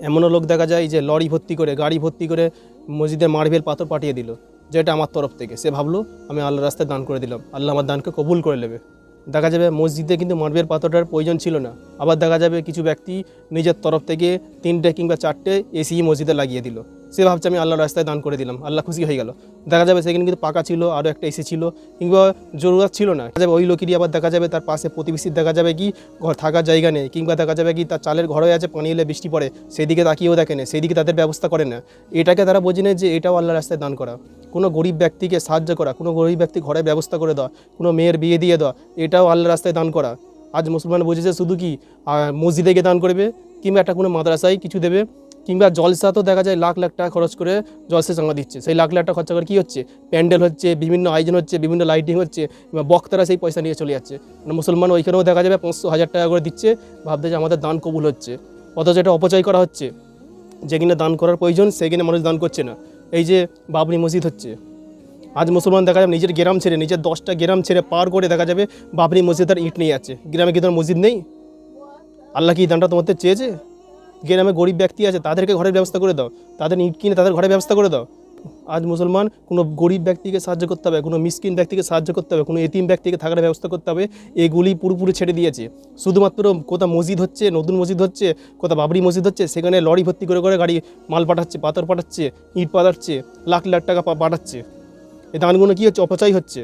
এমনও লোক দেখা যায় যে লরি ভর্তি করে গাড়ি ভর্তি করে মসজিদে মার্বেল পাথর পাঠিয়ে দিল, যেটা আমার তরফ থেকে। সে ভাবলো আমি আল্লাহর রাস্তায় দান করে দিলাম, আল্লাহ আমার দানকে কবুল করে নেবে। দেখা যাবে মসজিদে কিন্তু মার্বেল পাথরটার প্রয়োজন ছিল না। আবার দেখা যাবে কিছু ব্যক্তি নিজের তরফ থেকে 3টে কিংবা 4টে এসি মসজিদে লাগিয়ে দিল। সে ভাবছে আমি আল্লাহর রাস্তায় দান করে দিলাম, আল্লাহ খুশি হয়ে গেল। দেখা যাবে সেখানে কিন্তু পাকা ছিল, আরও একটা এসি ছিল, কিংবা জরুরত ছিল না। দেখা যাবে ওই লোকেরই আবার দেখা যাবে তার পাশে প্রতিবেশীর দেখা যাবে কি ঘর থাকার জায়গা নেই, কিংবা দেখা যাবে কি তার চালের ঘরে আছে, পানি এলে বৃষ্টি পড়ে, সেদিকে তাকিয়েও দেখে না, সেইদিকে তাদের ব্যবস্থা করে না। এটাকে তারা বোঝে না যে এটাও আল্লাহর রাস্তায় দান করা। কোনো গরিব ব্যক্তিকে সাহায্য করা, কোনো গরিব ব্যক্তি ঘরের ব্যবস্থা করে দেওয়া, কোনো মেয়ের বিয়ে দিয়ে দেওয়া, এটাও আল্লাহর রাস্তায় দান করা। আজ মুসলমান বুঝেছে শুধু কি মসজিদে গিয়ে দান করবে, কিংবা একটা কোনো মাদ্রাসায় কিছু দেবে, কিংবা জলসা তো দেখা যায় লাখ লাখ টাকা খরচ করে জলসা চাঙা দিচ্ছে। সেই লাখ লাখ টাকা খরচা করে কী হচ্ছে, প্যান্ডেল হচ্ছে, বিভিন্ন আয়োজন হচ্ছে, বিভিন্ন লাইটিং হচ্ছে, কিংবা বক্তারা সেই পয়সা নিয়ে চলে যাচ্ছে। মানে মুসলমান ওইখানেও দেখা যাবে 500-1000 টাকা করে দিচ্ছে, ভাবতে যে আমাদের দান কবুল হচ্ছে। অথচ এটা অপচয় করা হচ্ছে। যেখানে দান করার প্রয়োজন সেখানে মানুষ দান করছে না। এই যে বাবরি মসজিদ হচ্ছে, আজ মুসলমান দেখা যাবে নিজের গ্রাম ছেড়ে, নিজের 10টা গ্রাম ছেড়ে পার করে দেখা যাবে বাবরি মসজিদের ইট নিয়ে যাচ্ছে। গ্রামে কি তোমার মসজিদ নেই? আল্লাহ কি দানটা তোমাদের চেয়েছে? গ্রামে গরিব ব্যক্তি আছে, তাদেরকে ঘরের ব্যবস্থা করে দাও, তাদের ইট কিনে তাদের ঘরের ব্যবস্থা করে দাও। আজ মুসলমান কোনো গরিব ব্যক্তিকে সাহায্য করতে হবে, কোনো মিসকিন ব্যক্তিকে সাহায্য করতে হবে, কোনো এতিম ব্যক্তিকে থাকার ব্যবস্থা করতে হবে, এগুলি পুরোপুরি ছেড়ে দিয়েছে। শুধুমাত্র কোথা মসজিদ হচ্ছে, নতুন মসজিদ হচ্ছে, কোথা বাবরি মসজিদ হচ্ছে, সেখানে লরি ভর্তি করে করে গাড়ি মাল পাঠাচ্ছে, পাথর পাঠাচ্ছে, ইট পাঠাচ্ছে, লাখ লাখ টাকা পাঠাচ্ছে। এই দানগুলো কী হচ্ছে? অপচয় হচ্ছে।